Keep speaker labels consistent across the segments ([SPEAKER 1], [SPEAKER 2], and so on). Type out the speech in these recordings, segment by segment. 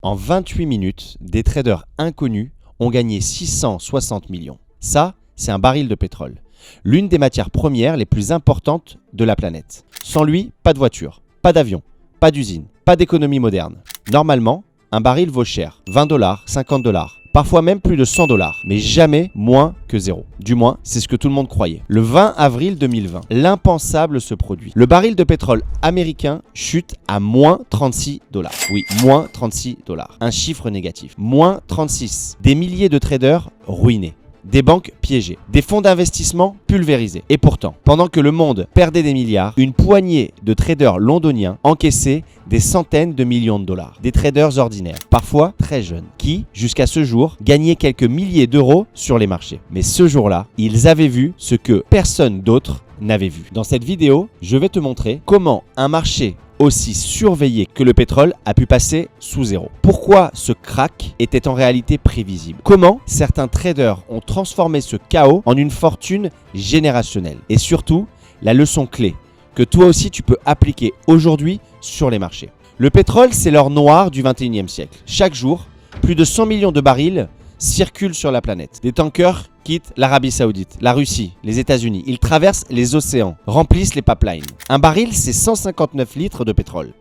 [SPEAKER 1] En 28 minutes, des traders inconnus ont gagné 660 millions. Ça, c'est un baril de pétrole. L'une des matières premières les plus importantes de la planète. Sans lui, pas de voiture, pas d'avion, pas d'usine, pas d'économie moderne. Normalement, un baril vaut cher, 20 $, 50 $, parfois même plus de 100 $, mais jamais moins que zéro. Du moins, c'est ce que tout le monde croyait. Le 20 avril 2020, l'impensable se produit. Le baril de pétrole américain chute à moins 36 $. Oui, moins 36 $. Un chiffre négatif. Moins 36. Des milliers de traders ruinés. Des banques piégées, des fonds d'investissement pulvérisés. Et pourtant, pendant que le monde perdait des milliards, une poignée de traders londoniens encaissaient des centaines de millions de dollars. Des traders ordinaires, parfois très jeunes, qui, jusqu'à ce jour, gagnaient quelques milliers d'euros sur les marchés. Mais ce jour-là, ils avaient vu ce que personne d'autre n'avait vu. Dans cette vidéo, je vais te montrer comment un marché aussi surveillé que le pétrole a pu passer sous zéro. Pourquoi ce crack était en réalité prévisible? Comment certains traders ont transformé ce chaos en une fortune générationnelle? Et surtout, la leçon clé que toi aussi tu peux appliquer aujourd'hui sur les marchés. Le pétrole, c'est l'or noir du 21e siècle. Chaque jour, plus de 100 millions de barils circulent sur la planète. Des tankers quittent l'Arabie Saoudite, la Russie, les États-Unis. Ils traversent les océans, remplissent les pipelines. Un baril, c'est 159 litres de pétrole.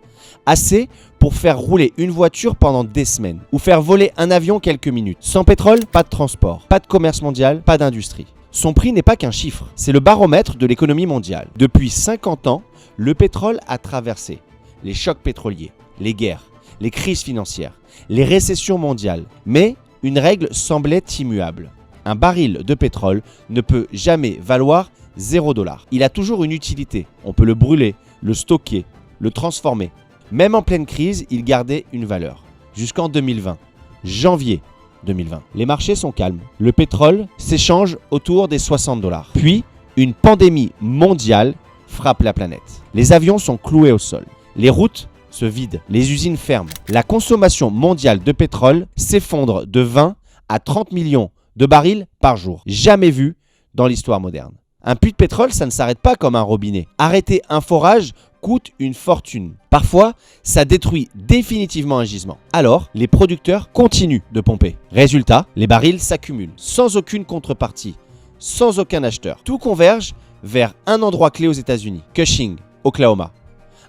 [SPEAKER 1] Assez pour faire rouler une voiture pendant des semaines ou faire voler un avion quelques minutes. Sans pétrole, pas de transport, pas de commerce mondial, pas d'industrie. Son prix n'est pas qu'un chiffre, c'est le baromètre de l'économie mondiale. Depuis 50 ans, le pétrole a traversé les chocs pétroliers, les guerres, les crises financières, les récessions mondiales. Mais une règle semblait immuable. Un baril de pétrole ne peut jamais valoir 0 $. Il a toujours une utilité. On peut le brûler, le stocker, le transformer. Même en pleine crise, il gardait une valeur. Jusqu'en 2020, janvier 2020. Les marchés sont calmes. Le pétrole s'échange autour des 60 $. Puis, une pandémie mondiale frappe la planète. Les avions sont cloués au sol. Les routes se vident. Les usines ferment. La consommation mondiale de pétrole s'effondre de 20 à 30 millions de barils par jour. Jamais vu dans l'histoire moderne. Un puits de pétrole, ça ne s'arrête pas comme un robinet. Arrêter un forage coûte une fortune. Parfois, ça détruit définitivement un gisement. Alors, les producteurs continuent de pomper. Résultat, les barils s'accumulent sans aucune contrepartie, sans aucun acheteur. Tout converge vers un endroit clé aux États-Unis, Cushing, Oklahoma.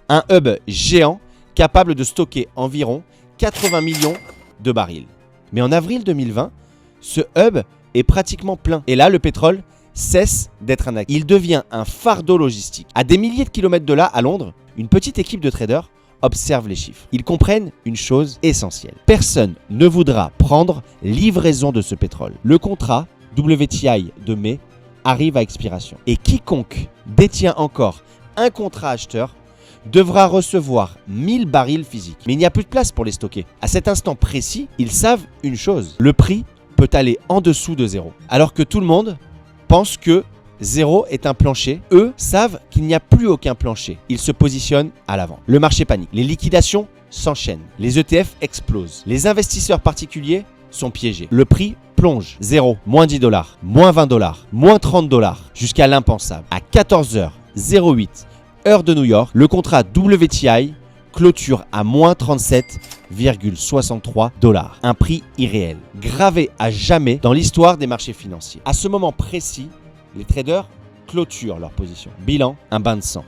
[SPEAKER 1] Un hub géant capable de stocker environ 80 millions de barils. Mais en avril 2020, ce hub est pratiquement plein. Et là, le pétrole cesse d'être un actif. Il devient un fardeau logistique. À des milliers de kilomètres de là, à Londres, une petite équipe de traders observe les chiffres. Ils comprennent une chose essentielle. Personne ne voudra prendre livraison de ce pétrole. Le contrat WTI de mai arrive à expiration. Et quiconque détient encore un contrat acheteur devra recevoir 1000 barils physiques. Mais il n'y a plus de place pour les stocker. À cet instant précis, ils savent une chose. Le prix peut aller en dessous de zéro. Alors que tout le monde pense que zéro est un plancher. Eux savent qu'il n'y a plus aucun plancher. Ils se positionnent à l'avant. Le marché panique. Les liquidations s'enchaînent. Les ETF explosent. Les investisseurs particuliers sont piégés. Le prix plonge. 0, moins 10 $, moins 20 $, moins 30 $, jusqu'à l'impensable. À 14h08, heure de New York, le contrat WTI clôture à moins 37,63 $. Un prix irréel, gravé à jamais dans l'histoire des marchés financiers. À ce moment précis, les traders clôturent leur position. Bilan, un bain de sang.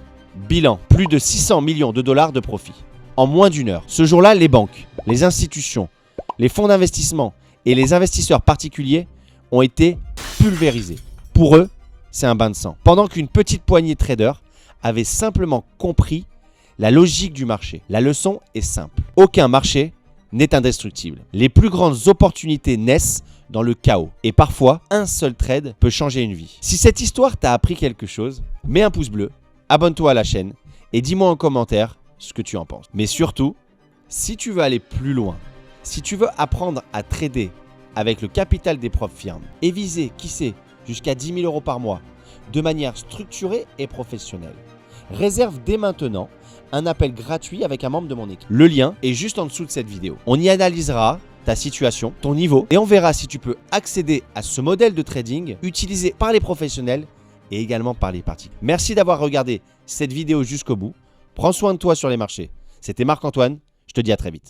[SPEAKER 1] Bilan, plus de 600 millions de dollars de profit. En moins d'une heure. Ce jour-là, les banques, les institutions, les fonds d'investissement et les investisseurs particuliers ont été pulvérisés. Pour eux, c'est un bain de sang. Pendant qu'une petite poignée de traders avait simplement compris la logique du marché. La leçon est simple. Aucun marché n'est indestructible. Les plus grandes opportunités naissent dans le chaos. Et parfois, un seul trade peut changer une vie. Si cette histoire t'a appris quelque chose, mets un pouce bleu, abonne-toi à la chaîne et dis-moi en commentaire ce que tu en penses. Mais surtout, si tu veux aller plus loin, si tu veux apprendre à trader avec le capital des propres firmes et viser, qui sait, jusqu'à 10 000 € par mois de manière structurée et professionnelle, réserve dès maintenant un appel gratuit avec un membre de mon équipe. Le lien est juste en dessous de cette vidéo. On y analysera ta situation, ton niveau et on verra si tu peux accéder à ce modèle de trading utilisé par les professionnels et également par les particuliers. Merci d'avoir regardé cette vidéo jusqu'au bout. Prends soin de toi sur les marchés. C'était Marc-Antoine. Je te dis à très vite.